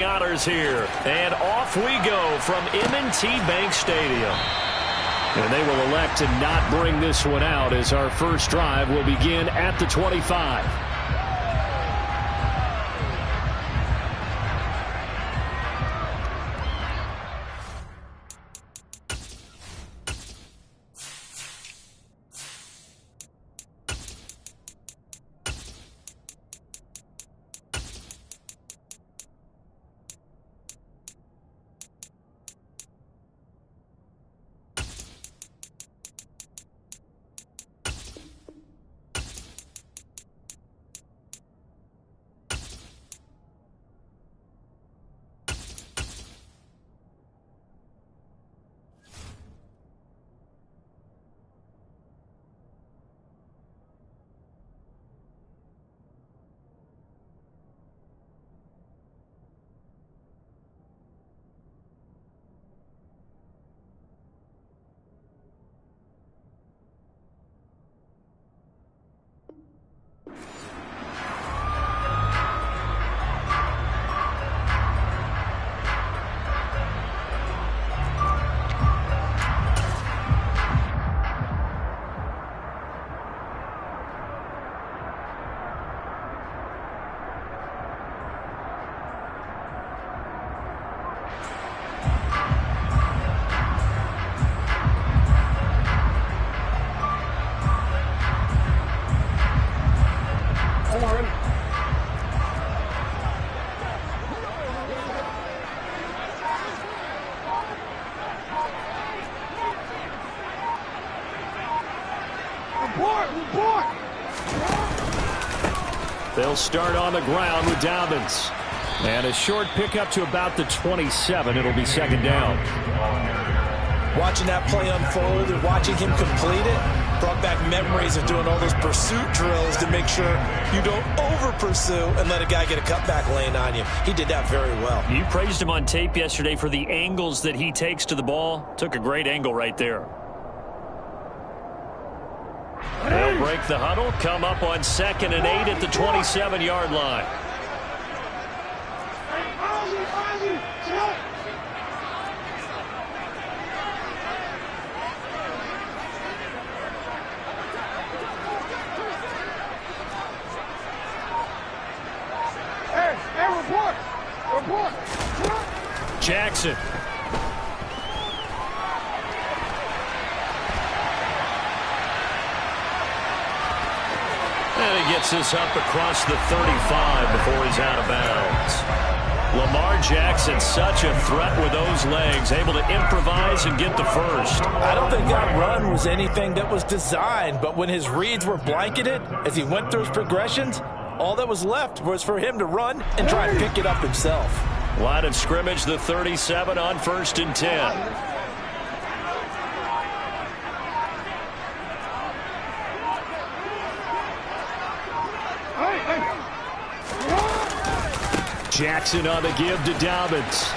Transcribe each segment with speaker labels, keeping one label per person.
Speaker 1: Honors here, and off we go from M&T Bank Stadium. And they will elect to not bring this one out as our first drive will begin at the 25. They'll start on the ground with Dobbins. And a short pickup to about the 27. It'll be second down.
Speaker 2: Watching that play unfold and watching him complete it brought back memories of doing all those pursuit drills to make sure you don't over-pursue and let a guy get a cutback lane on you. He did that very well.
Speaker 1: You praised him on tape yesterday for the angles that he takes to the ball. Took a great angle right there. They'll break the huddle, come up on 2nd and 8 at the 27-yard line.
Speaker 3: Report.
Speaker 1: Jackson. And he gets this up across the 35 before he's out of bounds. Lamar Jackson, such a threat with those legs, able to improvise and get the first.
Speaker 2: I don't think that run was anything that was designed, but when his reads were blanketed, as he went through his progressions, all that was left was for him to run and try and pick it up himself.
Speaker 1: Line of scrimmage, the 37 on 1st and 10. Jackson on the give to Dobbins.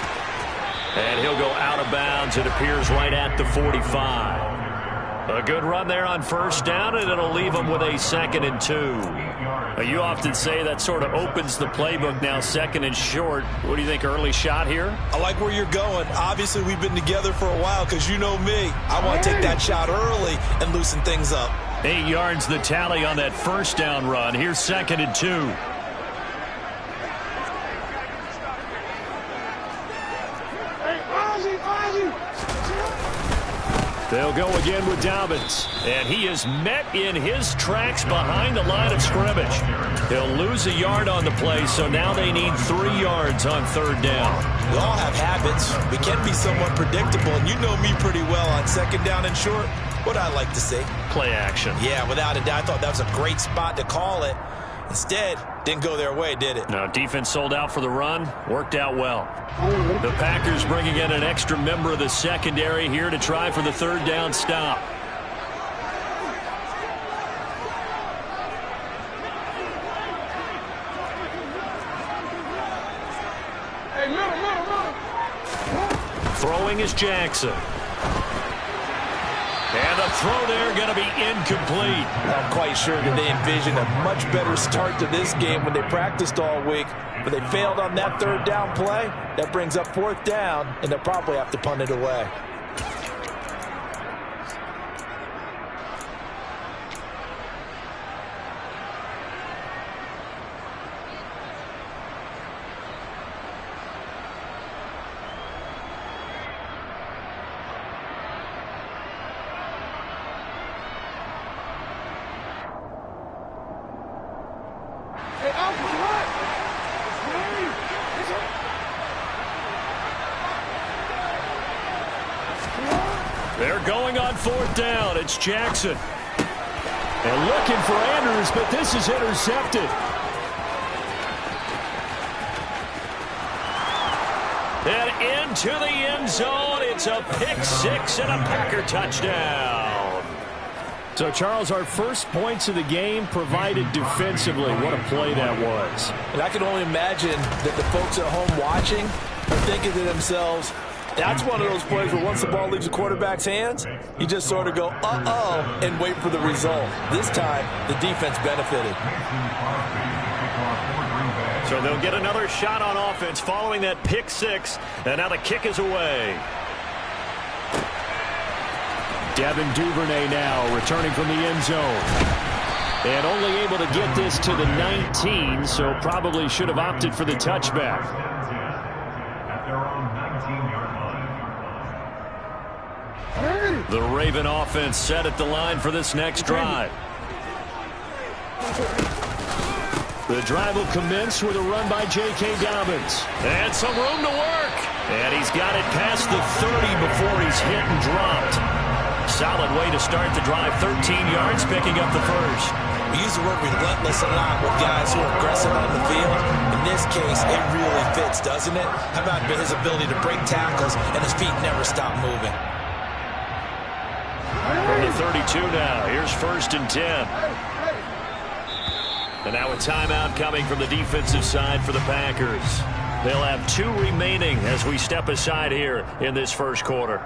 Speaker 1: And he'll go out of bounds, it appears, right at the 45. A good run there on 1st down, and it'll leave him with a 2nd and 2. You often say that sort of opens the playbook now, 2nd and short. What do you think, early shot here?
Speaker 2: I like where you're going. Obviously, we've been together for a while because you know me. I want to take that shot early and loosen things up.
Speaker 1: 8 yards the tally on that 1st down run. Here's 2nd and 2. They'll go again with Dobbins. And he is met in his tracks behind the line of scrimmage. He'll lose a yard on the play, so now they need 3 yards on 3rd down.
Speaker 2: We all have habits. We can be somewhat predictable, and you know me pretty well on 2nd down and short. What I like to see.
Speaker 1: Play action.
Speaker 2: Yeah, without a doubt. I thought that was a great spot to call it. Instead, didn't go their way, did it?
Speaker 1: No, defense sold out for the run. Worked out well. The Packers bringing in an extra member of the secondary here to try for the 3rd down stop. Throwing is Jackson. And the throw there going to be incomplete.
Speaker 2: I'm quite sure that they envisioned a much better start to this game when they practiced all week. But they failed on that third down play. That brings up fourth down, and they'll probably have to punt it away.
Speaker 1: They're going on fourth down. It's Jackson. And looking for Andrews, but this is intercepted. And into the end zone. It's a pick six and a Packer touchdown. So, Charles, our first points of the game provided defensively. What a play that was.
Speaker 2: And I can only imagine that the folks at home watching are thinking to themselves, that's one of those plays where once the ball leaves the quarterback's hands, you just sort of go, uh-oh, and wait for the result. This time, the defense benefited.
Speaker 1: So they'll get another shot on offense following that pick six, and now the kick is away. Devin Duvernay now returning from the end zone. And only able to get this to the 19, so probably should have opted for the touchback. The Raven offense set at the line for this next drive. The drive will commence with a run by J.K. Dobbins. And some room to work. And he's got it past the 30 before he's hit and dropped. Solid way to start the drive. 13 yards, picking up the first.
Speaker 2: We use the word relentless a lot with guys who are aggressive on the field. In this case, it really fits, doesn't it? How about his ability to break tackles and his feet never stop moving?
Speaker 1: From the 32 now. Here's first and 10. And now a timeout coming from the defensive side for the Packers. They'll have 2 remaining as we step aside here in this first quarter.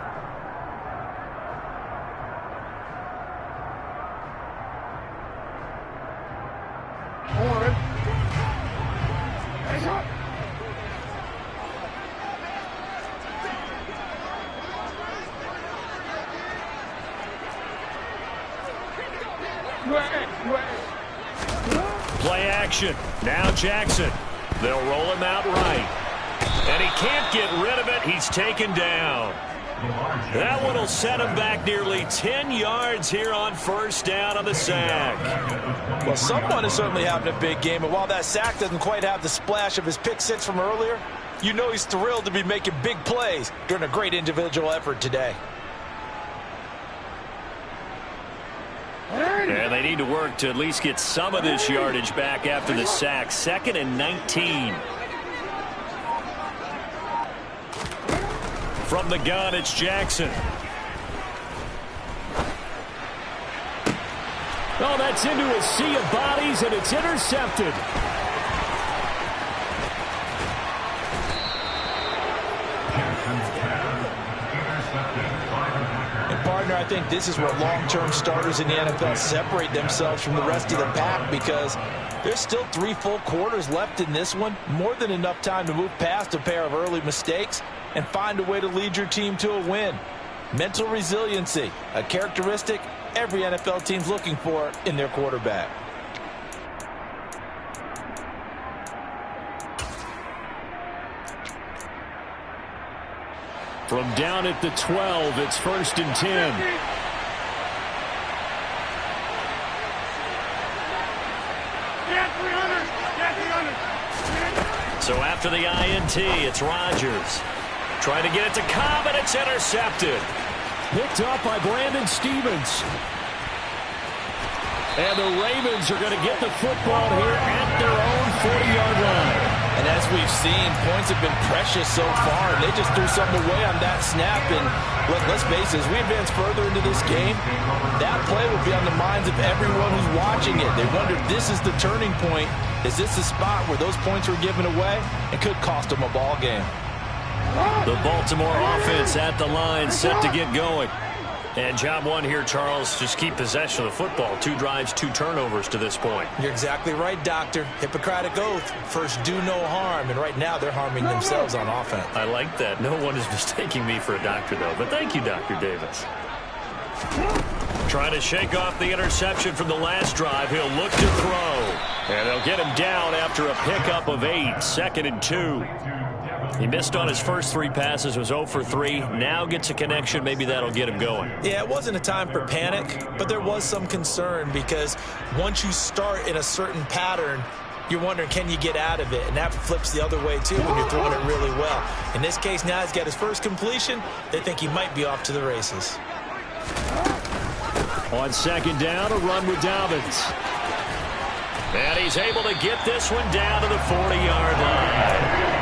Speaker 1: Play action. Now Jackson. They'll roll him out right. And he can't get rid of it. He's taken down. That one will set him back nearly 10 yards here on first down on the sack.
Speaker 2: Well, someone is certainly having a big game. And while that sack doesn't quite have the splash of his pick six from earlier, you know he's thrilled to be making big plays during a great individual effort today.
Speaker 1: And they need to work to at least get some of this yardage back after the sack. 2nd and 19. From the gun, it's Jackson. Oh, that's into a sea of bodies, and it's intercepted.
Speaker 2: Partner, I think this is where long-term starters in the NFL separate themselves from the rest of the pack, because there's still 3 full quarters left in this one. More than enough time to move past a pair of early mistakes and find a way to lead your team to a win. Mental resiliency, a characteristic every NFL team's looking for in their quarterback.
Speaker 1: From down at the 12, it's first and 10. So after the INT, it's Rodgers. Trying to get it to Cobb, and it's intercepted. Picked up by Brandon Stevens. And the Ravens are going to get the football here at their own 40-yard line.
Speaker 2: And as we've seen, points have been precious so far, and they just threw something away on that snap. And look, let's face it, as we advance further into this game, that play will be on the minds of everyone who's watching it. They wonder if this is the turning point. Is this the spot where those points were given away? It could cost them a ball game.
Speaker 1: The Baltimore offense at the line, set to get going. And job one here, Charles, just keep possession of the football. 2 drives, 2 turnovers to this point.
Speaker 2: You're exactly right, Doctor. Hippocratic oath. First, do no harm. And right now, they're harming themselves on offense.
Speaker 1: I like that. No one is mistaking me for a doctor, though. But thank you, Dr. Davis. Trying to shake off the interception from the last drive. He'll look to throw. And they'll get him down after a pickup of 8. 2nd and 2. He missed on his first 3 passes, was 0 for 3. Now gets a connection. Maybe that'll get him going.
Speaker 2: Yeah, it wasn't a time for panic, but there was some concern because once you start in a certain pattern, you're wondering, can you get out of it? And that flips the other way, too, when you're throwing it really well. In this case, now he's got his first completion. They think he might be off to the races.
Speaker 1: On 2nd down, a run with Dobbins. And he's able to get this one down to the 40-yard line.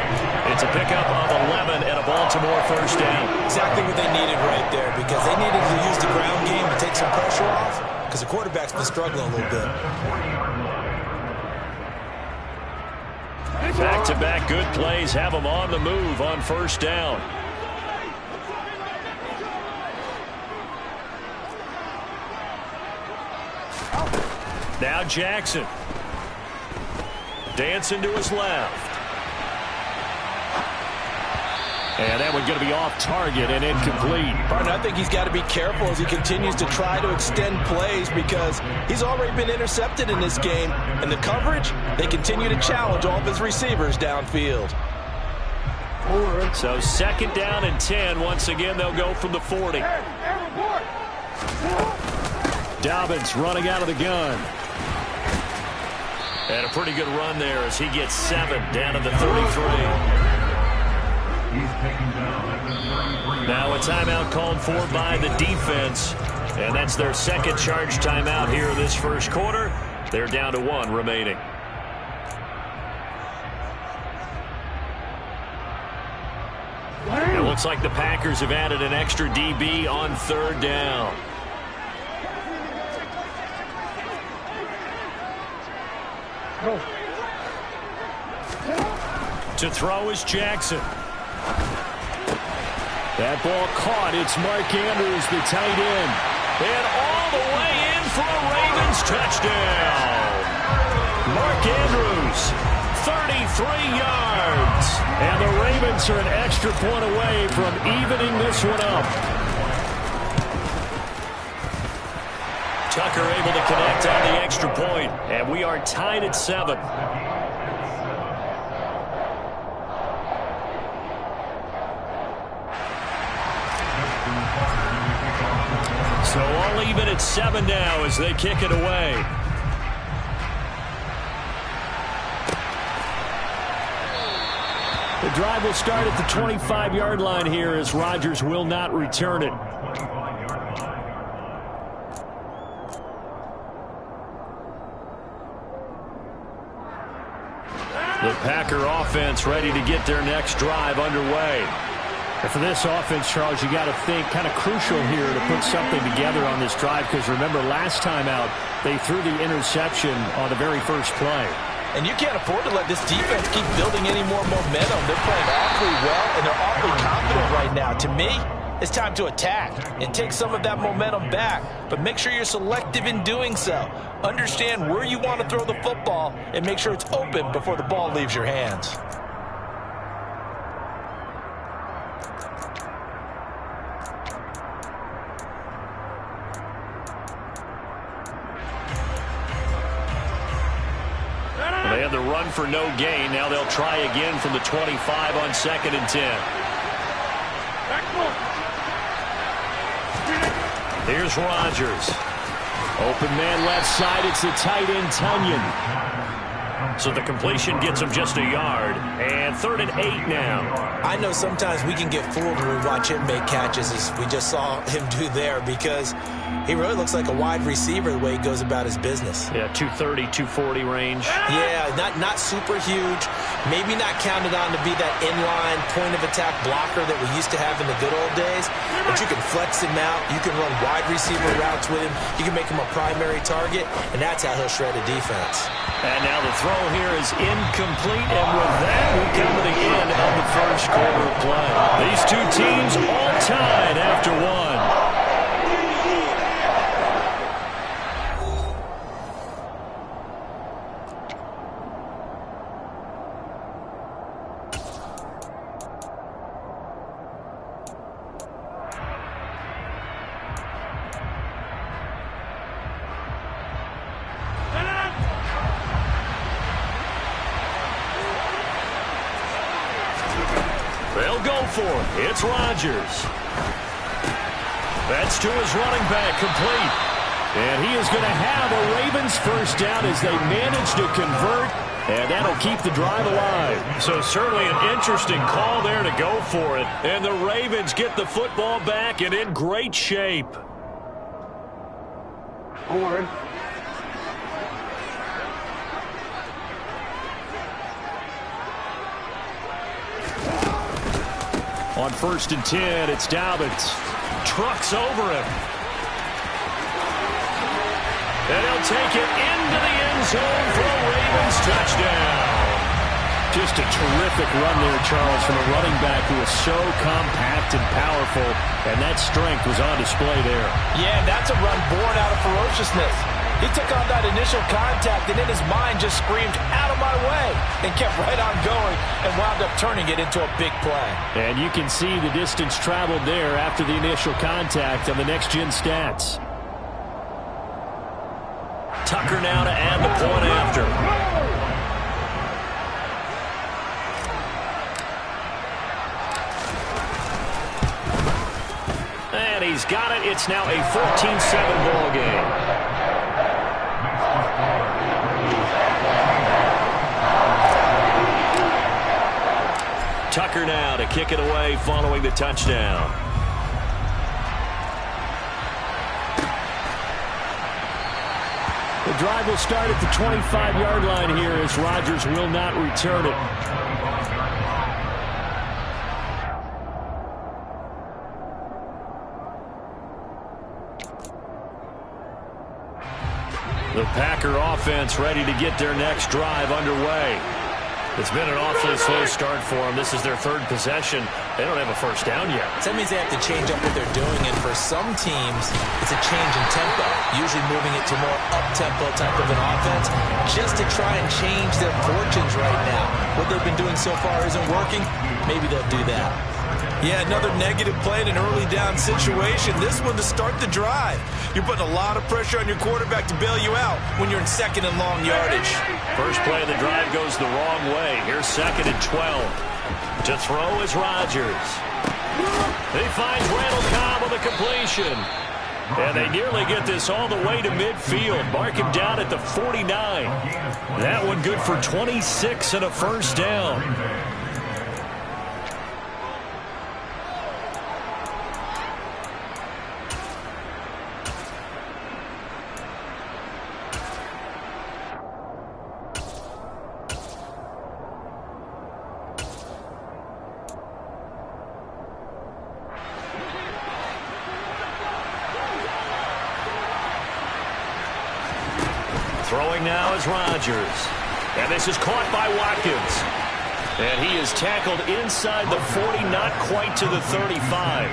Speaker 1: It's a pickup of 11 and a Baltimore first down.
Speaker 2: Exactly what they needed right there because they needed to use the ground game to take some pressure off because the quarterback's been struggling a little bit.
Speaker 1: Back-to-back good plays have them on the move on first down. Now Jackson. Dancing to his left. And that one's going to be off target and incomplete.
Speaker 2: Partner, I think he's got to be careful as he continues to try to extend plays because he's already been intercepted in this game. And the coverage, they continue to challenge all of his receivers downfield.
Speaker 1: So 2nd down and 10. Once again, they'll go from the 40. Dobbins running out of the gun. And a pretty good run there as he gets 7 down to the 33. Now a timeout called for by the defense. And that's their 2nd charge timeout here in this first quarter. They're down to 1 remaining. It looks like the Packers have added an extra DB on 3rd down. To throw is Jackson. That ball caught. It's Mark Andrews, the tight end. And all the way in for a Ravens touchdown. Mark Andrews, 33 yards. And the Ravens are an extra point away from evening this one up. Tucker able to connect on the extra point. And we are tied at 7. So all even at 7 now as they kick it away. The drive will start at the 25-yard line here as Rodgers will not return it. The Packer offense ready to get their next drive underway. And for this offense, Charles, you got to think kind of crucial here to put something together on this drive because remember last time out they threw the interception on the very first play.
Speaker 2: And you can't afford to let this defense keep building any more momentum. They're playing awfully well and they're awfully confident right now. To me, it's time to attack and take some of that momentum back. But make sure you're selective in doing so. Understand where you want to throw the football and make sure it's open before the ball leaves your hands.
Speaker 1: They had the run for no gain. Now they'll try again from the 25 on 2nd and 10. Here's Rodgers. Open man left side. It's the tight end, Tunyon. So the completion gets him just a yard. And 3rd and 8 now.
Speaker 2: I know sometimes we can get fooled when we watch him make catches as we just saw him do there because he really looks like a wide receiver the way he goes about his business.
Speaker 1: Yeah, 230, 240 range.
Speaker 2: Yeah, not super huge. Maybe not counted on to be that inline point-of-attack blocker that we used to have in the good old days. But you can flex him out. You can run wide receiver routes with him. You can make him a primary target, and that's how he'll shred a defense.
Speaker 1: And now the throw here is incomplete, and with that, we come to the end of the first quarter of play. These two teams all tied after 1. They'll go for it. It's Rodgers. That's to his running back, complete. And he is going to have a Ravens first down as they manage to convert, and that'll keep the drive alive. So certainly an interesting call there to go for it. And the Ravens get the football back and in great shape.
Speaker 3: Forward.
Speaker 1: On 1st and 10, it's Dobbins. Trucks over him. And he'll take it into the end zone for a Ravens touchdown. Just a terrific run there, Charles, from a running back who is so compact and powerful, and that strength was on display there.
Speaker 2: Yeah, that's a run born out of ferociousness. He took on that initial contact, and in his mind just screamed, "Out of my way," and kept right on going and wound up turning it into a big play. And you can see the distance traveled there after the initial contact on the next-gen stats.
Speaker 1: Tucker now to add the point after. And he's got it. It's now a 14-7 ball game. Tucker now to kick it away following the touchdown.
Speaker 2: The drive will start at the 25-yard line here as Rodgers will not return it.
Speaker 1: The Packer offense ready to get their next drive underway. It's been an awfully slow start for them. This is their third possession. They don't have a first down yet.
Speaker 2: So that means they have to change up what they're doing, and for some teams, it's a change in tempo, usually moving it to more up-tempo type of an offense, just to try and change their fortunes right now. What they've been doing so far isn't working. Maybe they'll do that. Yeah, another negative play in an early down situation. This one to start the drive. You're putting a lot of pressure on your quarterback to bail you out when you're in second and long yardage.
Speaker 1: First play of the drive goes the wrong way. Here's 2nd and 12. To throw is Rodgers. He finds Randall Cobb with a completion. And they nearly get this all the way to midfield. Mark him down at the 49. That one good for 26 and a first down. Throwing now is Rodgers. And this is caught by Watkins. And he is tackled inside the 40, not quite to the 35.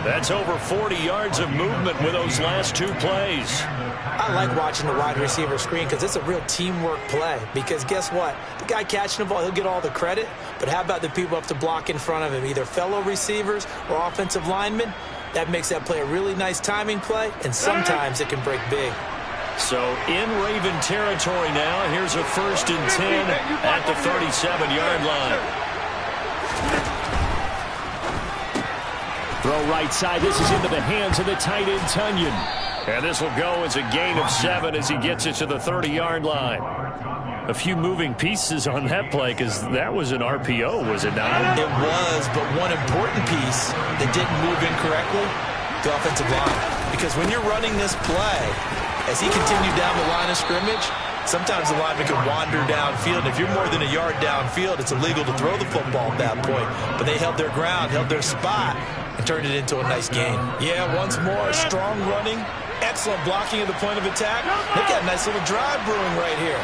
Speaker 1: That's over 40 yards of movement with those last two plays.
Speaker 2: I like watching the wide receiver screen because it's a real teamwork play. Because guess what? The guy catching the ball, he'll get all the credit. But how about the people up to block in front of him, either fellow receivers or offensive linemen? That makes that play a really nice timing play, and sometimes it can break big.
Speaker 1: So in Raven territory now. Here's a 1st and 10 at the 37-yard line.
Speaker 2: Throw right side. This is into the hands of the tight end, Tunyon.
Speaker 1: And this will go as a gain of 7 as he gets it to the 30-yard line. A few moving pieces on that play because that was an RPO, was it not?
Speaker 2: It was, but one important piece that didn't move incorrectly, the offensive line. Because when you're running this play, as he continued down the line of scrimmage, sometimes the lineman can wander downfield. And if you're more than a yard downfield, it's illegal to throw the football at that point. But they held their ground, held their spot, and turned it into a nice gain. Yeah, once more, strong running, excellent blocking at the point of attack. They got a nice little drive brewing right here.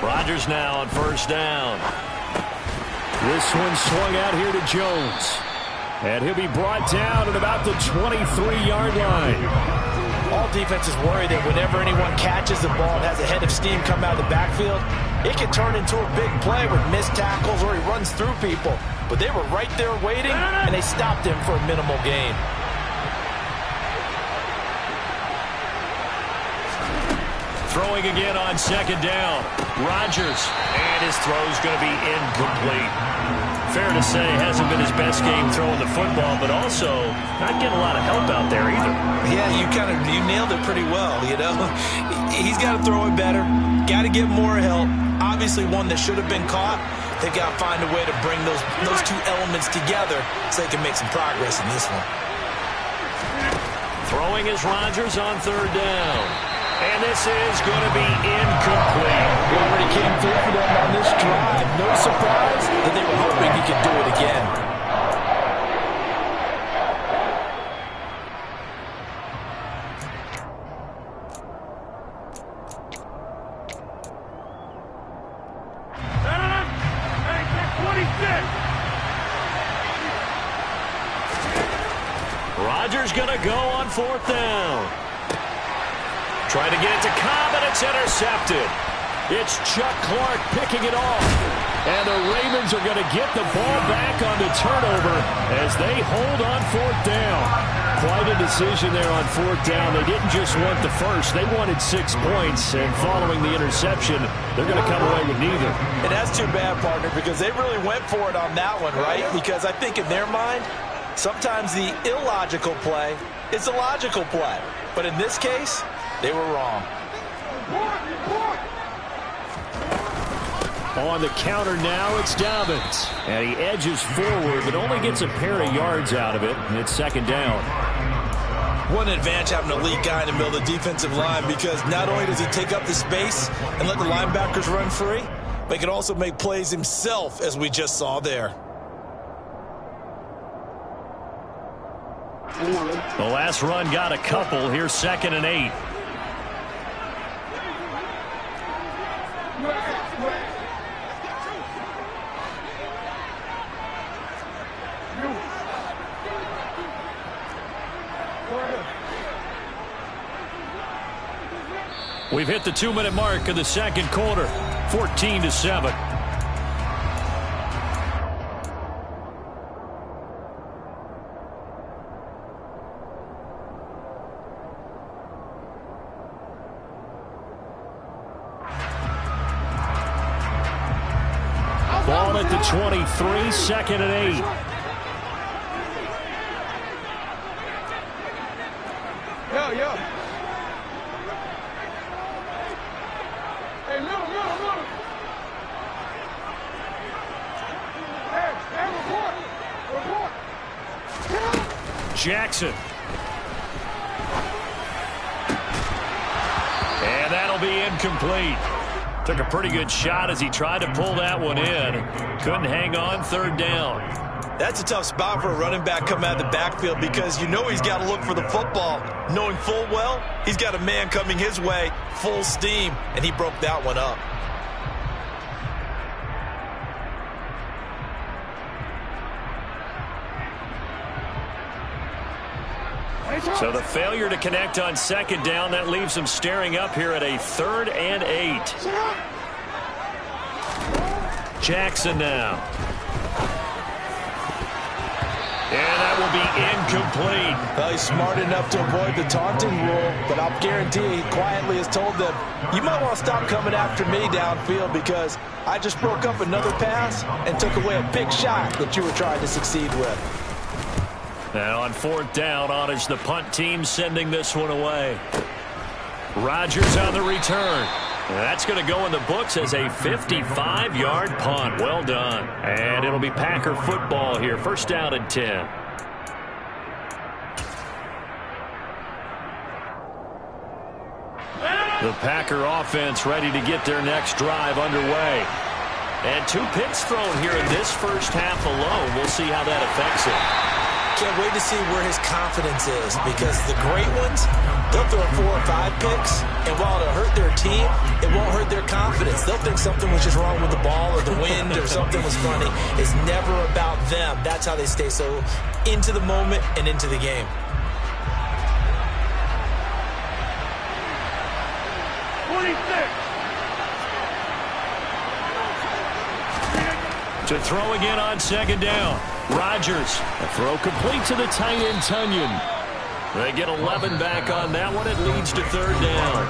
Speaker 1: Rodgers now on 1st down.
Speaker 2: This one swung out here to Jones. And he'll be brought down at about the 23-yard line. All defenses worry that whenever anyone catches the ball and has a head of steam come out of the backfield, it can turn into a big play with missed tackles or he runs through people. but they were right there waiting, and they stopped him for a minimal gain.
Speaker 1: Throwing again on second down. Rodgers, and his throw's going to be incomplete. Fair to say, hasn't been his best game throwing the football, but also not getting a lot of help out there either.
Speaker 2: Yeah, you nailed it pretty well, you know. He's got to throw it better, got to get more help. Obviously one that should have been caught. They've got to find a way to bring those two elements together so they can make some progress in this one.
Speaker 1: Throwing is Rodgers on third down. And this is going to be incomplete.
Speaker 2: He already came through for them on this drive. No surprise that they were hoping he could do it again.
Speaker 1: Rodgers going to go on fourth down. Trying to get it to Cobb, and it's intercepted. It's Chuck Clark picking it off. And the Ravens are going to get the ball back on the turnover as they hold on fourth down. Quite a decision there on fourth down. They didn't just want the first. They wanted 6 points, and following the interception, they're going to come away with neither.
Speaker 2: And that's too bad, partner, because they really went for it on that one, right? Because I think in their mind, sometimes the illogical play is a logical play. But in this case, they were wrong.
Speaker 1: On the counter now, it's Dobbins. And he edges forward, but only gets a pair of yards out of it. And it's second down.
Speaker 2: One advantage having an elite guy in the middle of the defensive line, because not only does he take up the space and let the linebackers run free, but he can also make plays himself, as we just saw there.
Speaker 1: The last run got a couple. Here's 2nd and 8. We've hit the 2-minute mark of the second quarter. 14-7. Ball at the 23, 2nd and 8.
Speaker 3: Yo. Hey, little. Hey, report.
Speaker 1: Jackson. And that'll be incomplete. Took a pretty good shot as he tried to pull that one in. Couldn't hang on, third down.
Speaker 2: That's a tough spot for a running back coming out of the backfield, because you know he's got to look for the football, knowing full well he's got a man coming his way full steam, and he broke that one up.
Speaker 1: So the failure to connect on second down, that leaves him staring up here at a 3rd and 8. Jackson now. And that will be incomplete.
Speaker 2: Well, he's smart enough to avoid the taunting rule, but I'll guarantee he quietly has told them, you might want to stop coming after me downfield, because I just broke up another pass and took away a big shot that you were trying to succeed with.
Speaker 1: Now on fourth down, honors the punt team, sending this one away. Rodgers on the return. That's going to go in the books as a 55-yard punt. Well done. And it'll be Packer football here. 1st down and 10. The Packer offense ready to get their next drive underway. And 2 picks thrown here in this first half alone. We'll see how that affects him.
Speaker 2: Can't wait to see where his confidence is, because the great ones, they'll throw 4 or 5 picks, and while it'll hurt their team, it won't hurt their confidence. They'll think something was just wrong with the ball or the wind or something was funny. It's never about them. That's how they stay so into the moment and into the game.
Speaker 3: 26.
Speaker 1: To throw again on second down. Rodgers. A throw complete to the tight end, Tunyon. They get 11 back on that one. It leads to third down.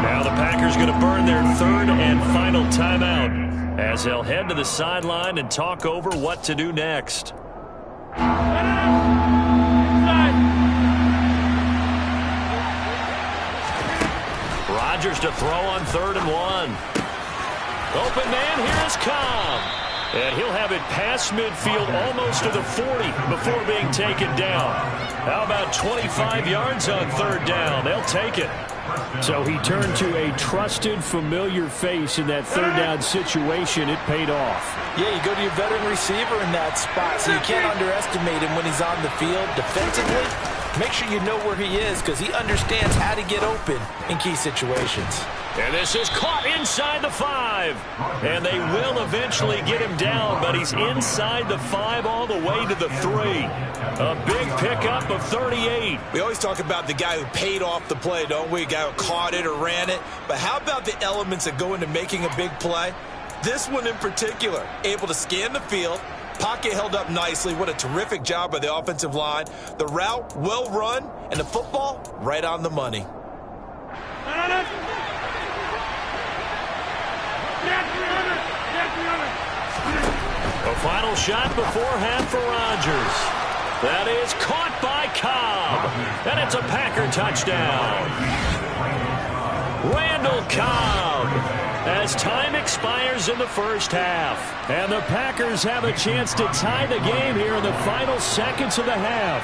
Speaker 1: Now the Packers going to burn their third and final timeout as they'll head to the sideline and talk over what to do next. Rodgers to throw on 3rd and 1. Open man, here is Cobb. And he'll have it past midfield almost to the 40 before being taken down. How about 25 yards on 3rd down? They'll take it.
Speaker 4: So he turned to a trusted, familiar face in that 3rd down situation. It paid off.
Speaker 2: Yeah, you go to your veteran receiver in that spot, so you can't underestimate him when he's on the field defensively. Make sure you know where he is because he understands how to get open in key situations.
Speaker 1: And this is caught inside the 5. And they will eventually get him down, but he's inside the 5 all the way to the 3. A big pickup of 38.
Speaker 2: We always talk about the guy who paid off the play, don't we? A guy who caught it or ran it. But how about the elements that go into making a big play? This one in particular, able to scan the field. Pocket held up nicely. What a terrific job by the offensive line. The route, well run, and the football, right on the money.
Speaker 1: A final shot before half for Rodgers. That is caught by Cobb. And it's a Packer touchdown. Randall Cobb as time expires in the first half.
Speaker 4: And the Packers have a chance to tie the game here in the final seconds of the half.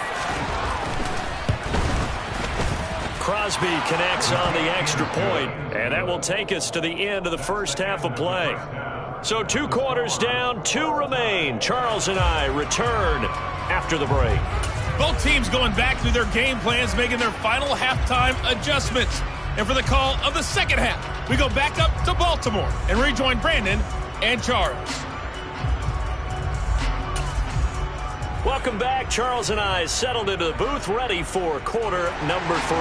Speaker 1: Crosby connects on the extra point, and that will take us to the end of the first half of play. So 2 quarters down, 2 remain. Charles and I return after the break.
Speaker 5: Both teams going back through their game plans, making their final halftime adjustments. And for the call of the second half, we go back up to Baltimore and rejoin Brandon and Charles.
Speaker 1: Welcome back. Charles and I settled into the booth, ready for quarter number 3.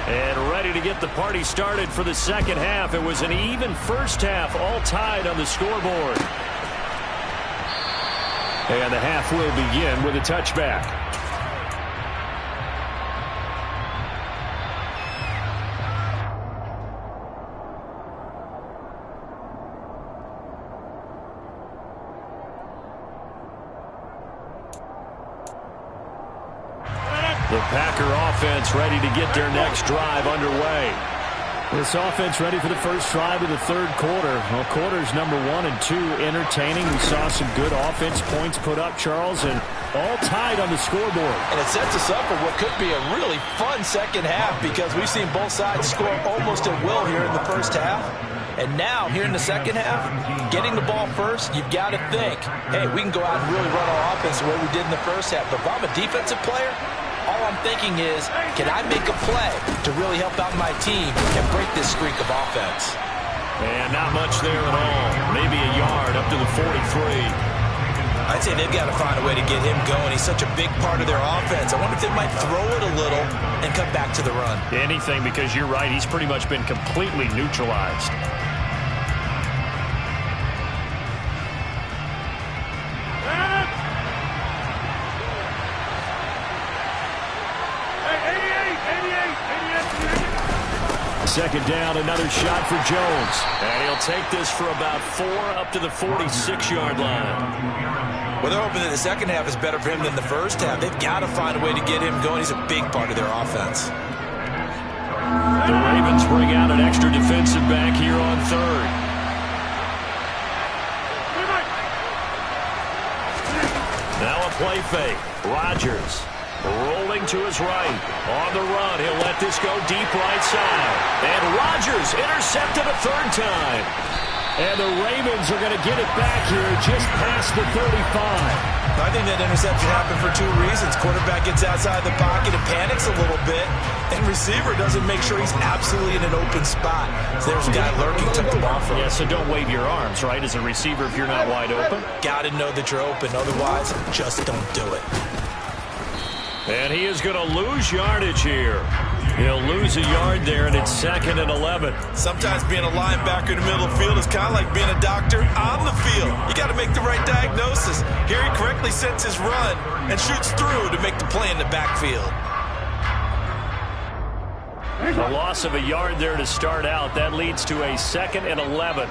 Speaker 1: And ready to get the party started for the second half. It was an even first half, all tied on the scoreboard.
Speaker 4: And the half will begin with a touchback.
Speaker 1: The Packer offense ready to get their next drive underway.
Speaker 4: This offense ready for the first drive of the 3rd quarter. Well, quarters number 1 and 2 entertaining. We saw some good offense points put up, Charles, and all tied on the scoreboard.
Speaker 2: And it sets us up for what could be a really fun second half because we've seen both sides score almost at will here in the first half. And now, here in the second half, getting the ball first, you've got to think, hey, we can go out and really run our offense the way we did in the first half. But if I'm a defensive player, all I'm thinking is, can I make a play to really help out my team and break this streak of offense?
Speaker 1: And not much there at all. Maybe a yard up to the 43.
Speaker 2: I'd say they've got to find a way to get him going. He's such a big part of their offense. I wonder if they might throw it a little and come back to the run.
Speaker 1: Anything, because you're right. He's pretty much been completely neutralized.
Speaker 4: Second down, another shot for Jones.
Speaker 1: And he'll take this for about 4 up to the 46-yard line.
Speaker 2: Well, they're hoping that the second half is better for him than the first half. They've got to find a way to get him going. He's a big part of their offense.
Speaker 1: The Ravens bring out an extra defensive back here on 3rd. Now a play fake. Rodgers rolling to his right. On the run, he'll let this go deep right side. And Rodgers intercepted a 3rd time.
Speaker 4: And the Ravens are going to get it back here just past the 35.
Speaker 2: I think that interception happened for 2 reasons. Quarterback gets outside the pocket and panics a little bit. And receiver doesn't make sure he's absolutely in an open spot. So there's a guy lurking, took the ball from him.
Speaker 1: Yeah, so don't wave your arms, right, as a receiver if you're not wide open.
Speaker 2: Got to know that you're open. Otherwise, just don't do it.
Speaker 1: And he is going to lose yardage here. He'll lose a yard there, and it's 2nd and 11.
Speaker 2: Sometimes being a linebacker in the middle of the field is kind of like being a doctor on the field. You got to make the right diagnosis. Here he correctly sets his run and shoots through to make the play in the backfield.
Speaker 1: A loss of a yard there to start out. That leads to a 2nd and 11.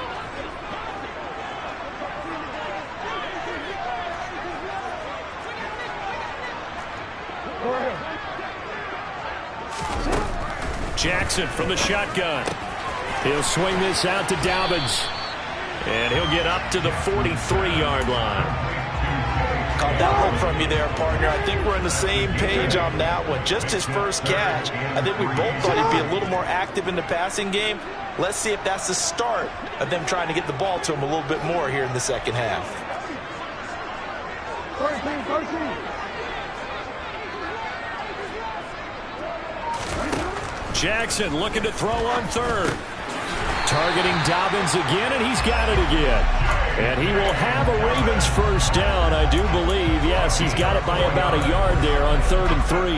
Speaker 1: Jackson from the shotgun. He'll swing this out to Dobbins. And he'll get up to the 43-yard line.
Speaker 2: Caught that one from you there, partner. I think we're on the same page on that one. Just his first catch. I think we both thought he'd be a little more active in the passing game. Let's see if that's the start of them trying to get the ball to him a little bit more here in the second half.
Speaker 3: 13.
Speaker 1: Jackson looking to throw on 3rd. Targeting Dobbins again, and he's got it again. And he will have a Ravens first down, I do believe. Yes, he's got it by about a yard there on 3rd and 3.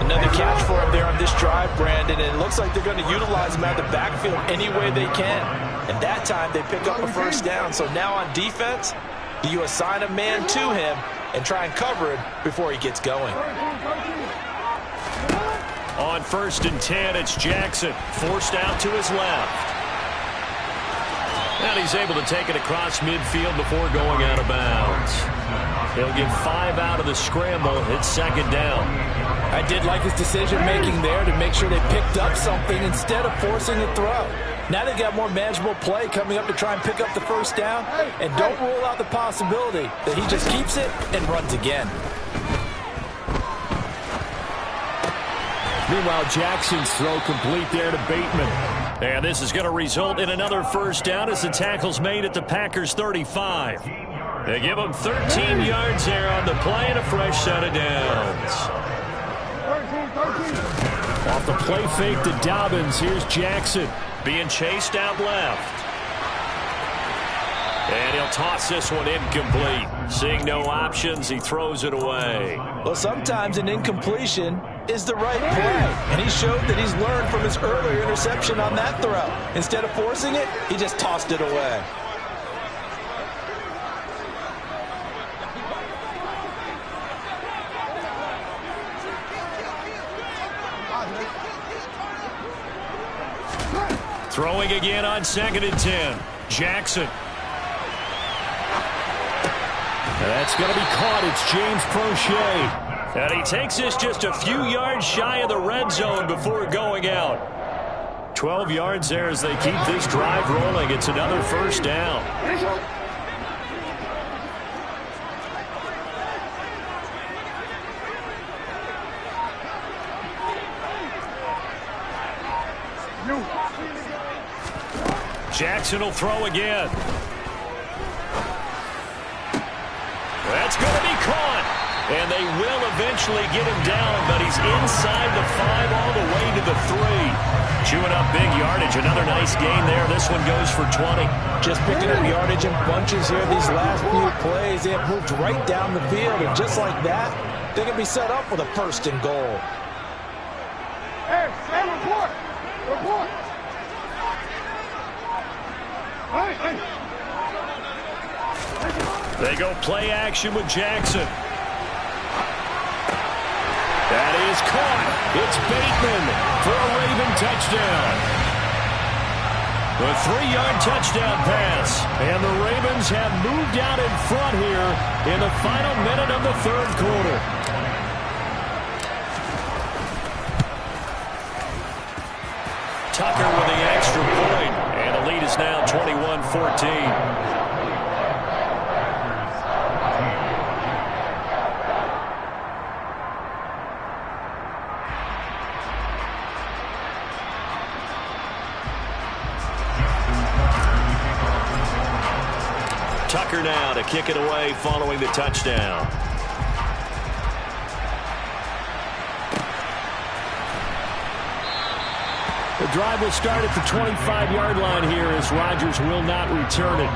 Speaker 2: Another catch for him there on this drive, Brandon, and it looks like they're going to utilize him out of the backfield any way they can. And that time they pick up a first down. So now on defense, do you assign a man to him and try and cover it before he gets going?
Speaker 1: On 1st and 10, it's Jackson, forced out to his left. And he's able to take it across midfield before going out of bounds. He'll get 5 out of the scramble. It's 2nd down.
Speaker 2: I did like his decision-making there to make sure they picked up something instead of forcing a throw. Now they got more manageable play coming up to try and pick up the first down, and don't rule out the possibility that he just keeps it and runs again.
Speaker 4: Meanwhile, Jackson's throw complete there to Bateman.
Speaker 1: And this is going to result in another first down as the tackle's made at the Packers' 35. They give them 13 yards there on the play and a fresh set of downs.
Speaker 3: 13.
Speaker 4: Off the play fake to Dobbins, here's Jackson.
Speaker 1: Being chased out left. And he'll toss this one incomplete. Seeing no options, he throws it away.
Speaker 2: Well, sometimes an incompletion is the right play, and he showed that he's learned from his earlier interception on that throw. Instead of forcing it, he just tossed it away.
Speaker 1: Throwing again on 2nd and 10. Jackson.
Speaker 4: That's going to be caught. It's James Prochet.
Speaker 1: And he takes this just a few yards shy of the red zone before going out. 12 yards there as they keep this drive rolling. It's another first down. Jackson will throw again. That's going to be caught. And they will eventually get him down, but he's inside the 5 all the way to the 3. Chewing up big yardage. Another nice gain there. This one goes for 20.
Speaker 2: Just picking up yardage in bunches here these last few plays. They have moved right down the field, and just like that, they're going to be set up with a 1st and goal.
Speaker 3: Hey, report. Report. Hey.
Speaker 1: They go play action with Jackson. That is caught. It's Bateman for a Raven touchdown. The 3-yard touchdown pass. And the Ravens have moved out in front here in the final minute of the 3rd quarter. Tucker with the extra point. And the lead is now 21-14. Tucker now to kick it away following the touchdown.
Speaker 4: The drive will start at the 25-yard line here as Rodgers will not return it.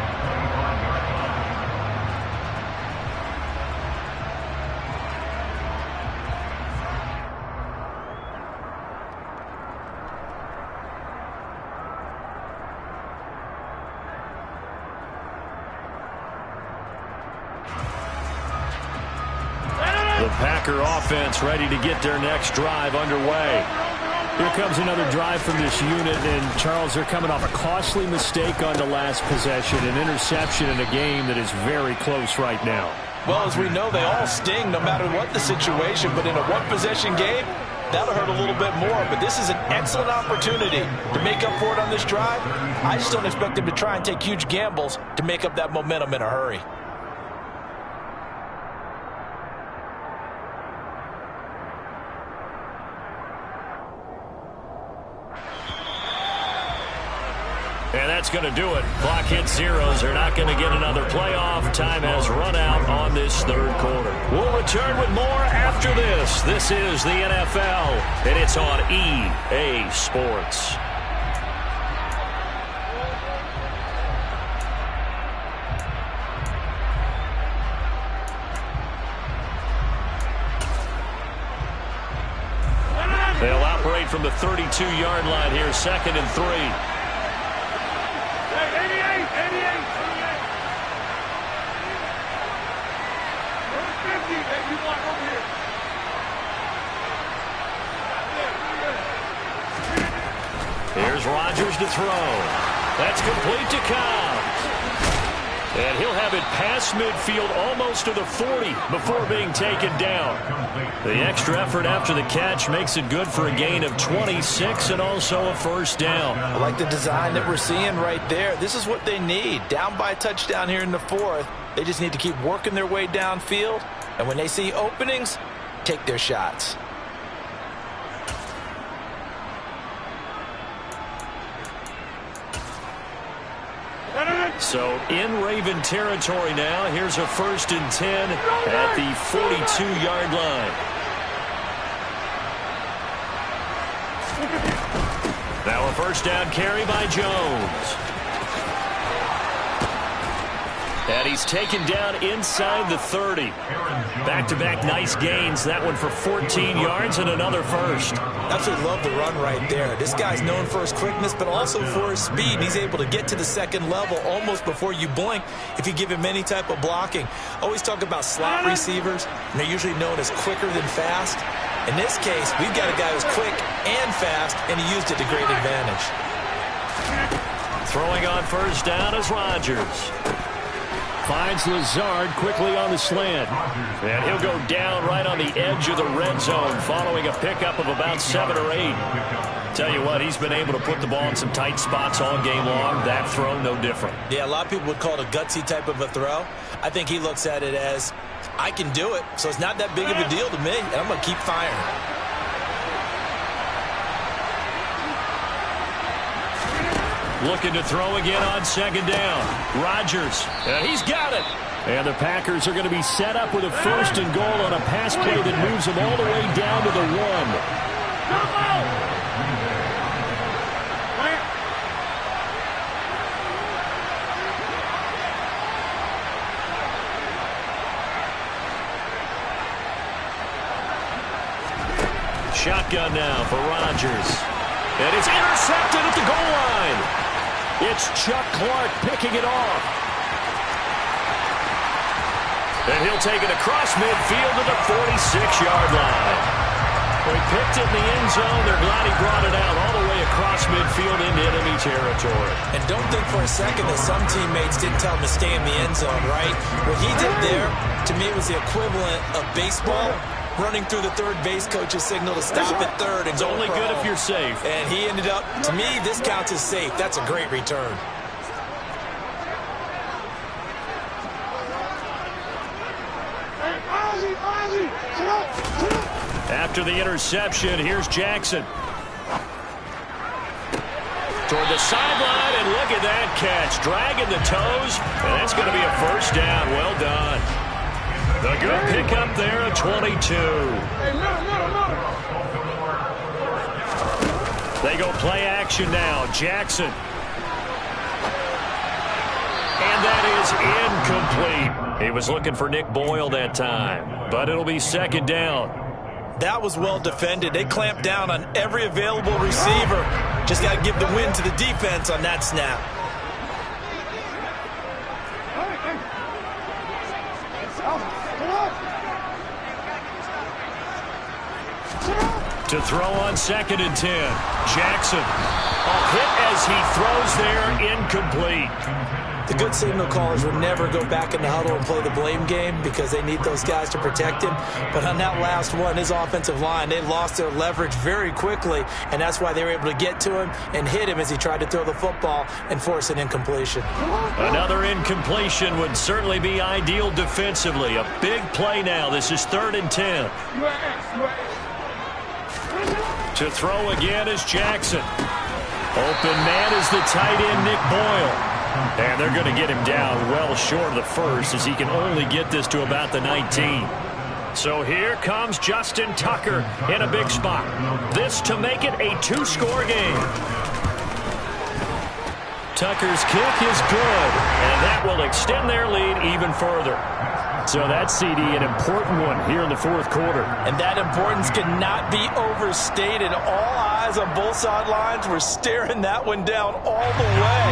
Speaker 1: The Packer offense ready to get their next drive underway.
Speaker 4: Here comes another drive from this unit, and Charles, they're coming off a costly mistake on the last possession, an interception in a game that is very close right now.
Speaker 2: Well, as we know, they all sting no matter what the situation, but in a one-possession game, that'll hurt a little bit more. But this is an excellent opportunity to make up for it on this drive. I just don't expect them to try and take huge gambles to make up that momentum in a hurry.
Speaker 1: And that's going to do it. Clock hits zeros. They're not going to get another playoff. Time has run out on this third quarter. We'll return with more after this. This is the NFL, and it's on EA Sports. They'll operate from the 32-yard line here, 2nd and 3.
Speaker 3: 88. You want over here.
Speaker 1: Here's Rodgers to throw. That's complete to Cobb. And he'll have it past midfield almost to the 40 before being taken down. The extra effort after the catch makes it good for a gain of 26 and also a first down.
Speaker 2: I like the design that we're seeing right there. This is what they need. Down by a touchdown here in the 4th. They just need to keep working their way downfield. And when they see openings, take their shots.
Speaker 1: So in Raven territory now. Here's a 1st and 10 at the 42-yard line. Now a first down carry by Jones. And he's taken down inside the 30. Back-to-back nice gains. That one for 14 yards and another first.
Speaker 2: Absolutely love the run right there. This guy's known for his quickness, but also for his speed. He's able to get to the 2nd level almost before you blink if you give him any type of blocking. Always talk about slot receivers, and they're usually known as quicker than fast. In this case, we've got a guy who's quick and fast, and he used it to great advantage.
Speaker 1: Throwing on first down is Rodgers.
Speaker 4: Finds Lazard quickly on the slant.
Speaker 1: And he'll go down right on the edge of the red zone following a pickup of about 7 or 8. Tell you what, he's been able to put the ball in some tight spots all game long. That throw, no different.
Speaker 2: Yeah, a lot of people would call it a gutsy type of a throw. I think he looks at it as, I can do it, so it's not that big of a deal to me, and I'm going to keep firing.
Speaker 1: Looking to throw again on 2nd down. Rodgers, and he's got it.
Speaker 4: And the Packers are going to be set up with a 1st and goal on a pass play that moves them all the way down to the 1.
Speaker 1: Shotgun now for Rodgers. And it's intercepted at the goal line. It's Chuck Clark picking it off. And he'll take it across midfield to the 46-yard line. Well, he picked it in the end zone. They're glad he brought it out all the way across midfield into enemy territory.
Speaker 2: And don't think for a second that some teammates didn't tell him to stay in the end zone, right? What he did there, to me, was the equivalent of baseball running through the third base coach's signal to stop at third. And
Speaker 1: it's only good if you're safe.
Speaker 2: And he ended up, to me, this counts as safe. That's a great return.
Speaker 1: After the interception, here's Jackson. Toward the sideline, and look at that catch. Dragging the toes, and that's going to be a first down. Well done. The good pickup there at 22. They go play action now. Jackson. And that is incomplete. He was looking for Nick Boyle that time, but it'll be 2nd down.
Speaker 2: That was well defended. They clamped down on every available receiver. Just got to give the win to the defense on that snap.
Speaker 1: To throw on 2nd and 10. Jackson. A hit as he throws there, incomplete.
Speaker 2: The good signal callers will never go back in the huddle and play the blame game because they need those guys to protect him. But on that last one, his offensive line, they lost their leverage very quickly, and that's why they were able to get to him and hit him as he tried to throw the football and force an incompletion.
Speaker 1: Another incompletion would certainly be ideal defensively. A big play now. This is 3rd and 10. To throw again is Jackson. Open man is the tight end, Nick Boyle. And they're going to get him down well short of the first as he can only get this to about the 19. So here comes Justin Tucker in a big spot. This to make it a 2-score game. Tucker's kick is good, and that will extend their lead even further.
Speaker 4: So that CD, an important one here in the 4th quarter.
Speaker 2: And that importance cannot be overstated. All eyes on both sidelines were staring that one down all the way.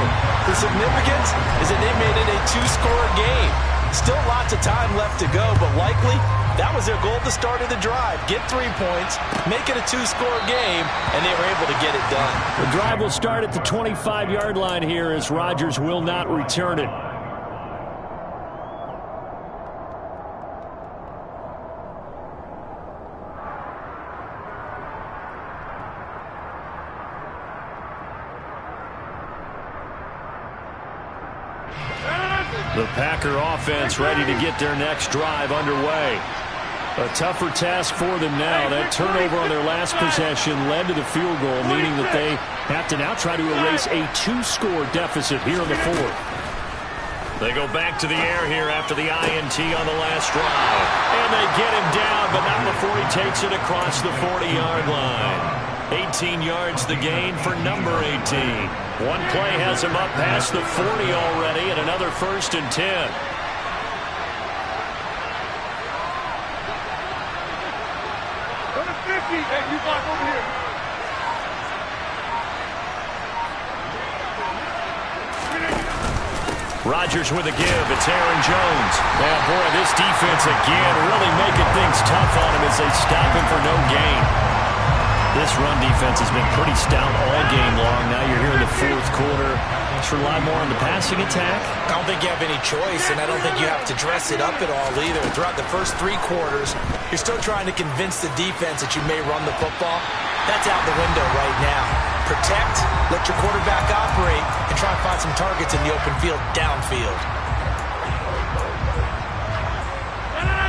Speaker 2: The significance is that they made it a 2-score game. Still lots of time left to go, but likely that was their goal at the start of the drive. Get 3 points, make it a 2-score game, and they were able to get it done.
Speaker 4: The drive will start at the 25-yard line here as Rodgers will not return it.
Speaker 1: The Packer offense ready to get their next drive underway.
Speaker 4: A tougher task for them now. That turnover on their last possession led to the field goal, meaning that they have to now try to erase a 2-score deficit here in the 4th.
Speaker 1: They go back to the air here after the INT on the last drive. And they get him down, but not before he takes it across the 40-yard line. 18 yards the gain for number 18. One play has him up past the 40 already, and another 1st and 10.
Speaker 3: Hey, you block over here.
Speaker 1: Rodgers with a give. It's Aaron Jones. Yeah, boy, this defense again really making things tough on him as they stop him for no gain. This run defense has been pretty stout all game long. Now you're here in the 4th quarter. Let's rely more on the passing attack.
Speaker 2: I don't think you have any choice, and I don't think you have to dress it up at all either. Throughout the first 3 quarters, you're still trying to convince the defense that you may run the football. That's out the window right now. Protect, let your quarterback operate, and try and find some targets in the open field downfield.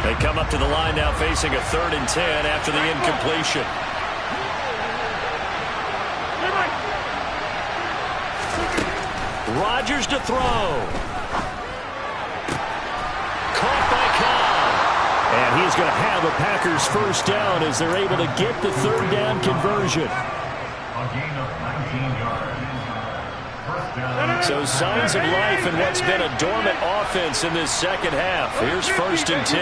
Speaker 1: They come up to the line now facing a 3rd and 10 after the incompletion. Rodgers to throw. Caught by Cobb.
Speaker 4: And he's going to have a Packers first down as they're able to get the 3rd down conversion.
Speaker 3: A gain of 19 yards. First down.
Speaker 1: So signs of life in what's been a dormant offense in this 2nd half. Here's 1st and 10.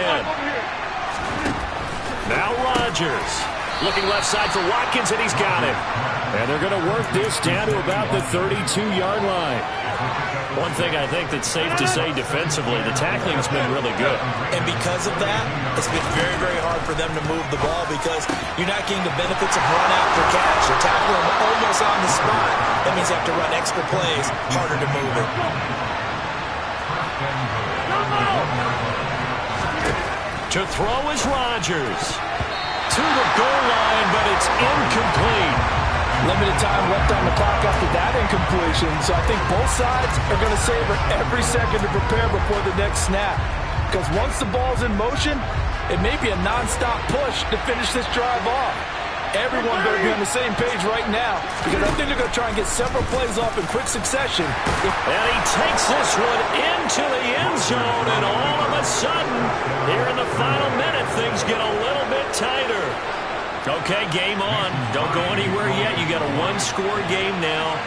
Speaker 1: Now Rodgers. Looking left side for Watkins, and he's got it.
Speaker 4: And they're going to work this down to about the 32-yard line.
Speaker 1: One thing I think that's safe to say defensively, the tackling's been really good.
Speaker 2: And because of that, it's been very, very hard for them to move the ball because you're not getting the benefits of run after catch. You're tackling them almost on the spot. That means you have to run extra plays, harder to move it.
Speaker 1: To throw is Rodgers. To the goal line, but it's incomplete.
Speaker 2: Limited time left on the clock after that incompletion, so I think both sides are going to savor every second to prepare before the next snap. Because once the ball's in motion, it may be a non-stop push to finish this drive off. Everyone better be on the same page right now because I think they're going to try and get several plays off in quick succession.
Speaker 1: And he takes this one into the end zone, and all of a sudden, here in the final minute, things get a little bit tighter. Okay, game on. Don't go anywhere yet. You got a 1-score game now.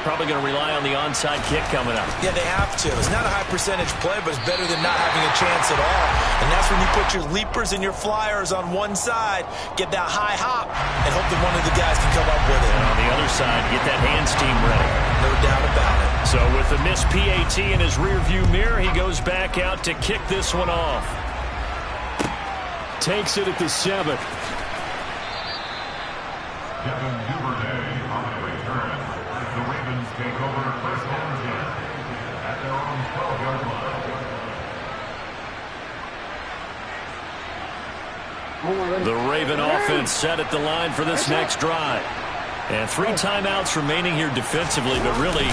Speaker 1: Probably going to rely on the onside kick coming up.
Speaker 2: Yeah, they have to. It's not a high percentage play, but it's better than not having a chance at all. And that's when you put your leapers and your flyers on one side, get that high hop, and hope that one of the guys can come up with it.
Speaker 1: And on the other side, get that hands team ready.
Speaker 2: No doubt about it.
Speaker 1: So with the missed PAT in his rearview mirror, he goes back out to kick this one off.
Speaker 4: Takes it at the 7.
Speaker 3: Devin Duvernay on the return. The Ravens take over first and 10 at their own 12-yard line.
Speaker 1: The Raven offense set at the line for this next drive. And 3 timeouts remaining here defensively, but really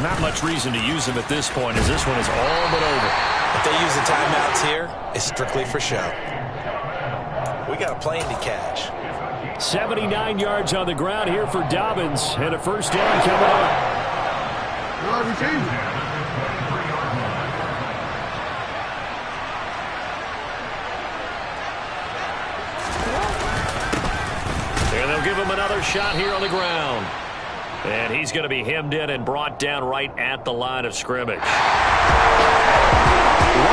Speaker 1: not much reason to use them at this point as this one is all but over.
Speaker 2: If they use the timeouts here, it's strictly for show. We got a plane to catch.
Speaker 4: 79 yards on the ground here for Dobbins, and a first down coming up.
Speaker 1: And they'll give him another shot here on the ground. And he's going to be hemmed in and brought down right at the line of scrimmage.
Speaker 4: What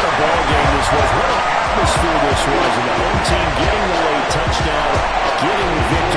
Speaker 4: a ball game this was. What an atmosphere this was. And the home team getting the late touchdown, getting the victory.